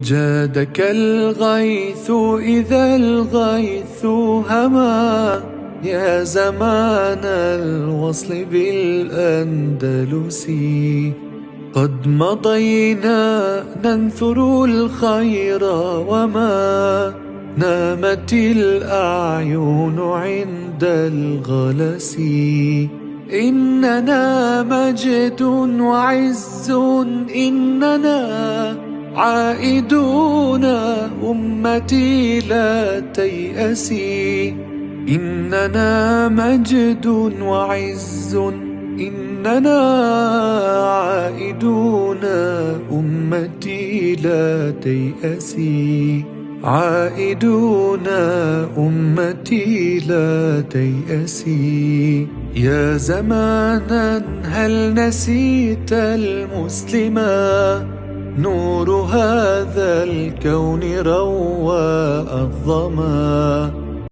جادك الغيث إذا الغيث هما، يا زمان الوصل بالأندلس. قد مضينا ننثر الخير وما نامت الأعين عند الغلس. إننا مجد وعز، إننا عائدون أمتي لا تيأسي. إننا مجد وعز، إننا عائدون أمتي لا تيأسي. عائدون أمتي لا تيأسي. يا زمانا هل نسيت المسلما؟ نور هذا الكون روى الظما.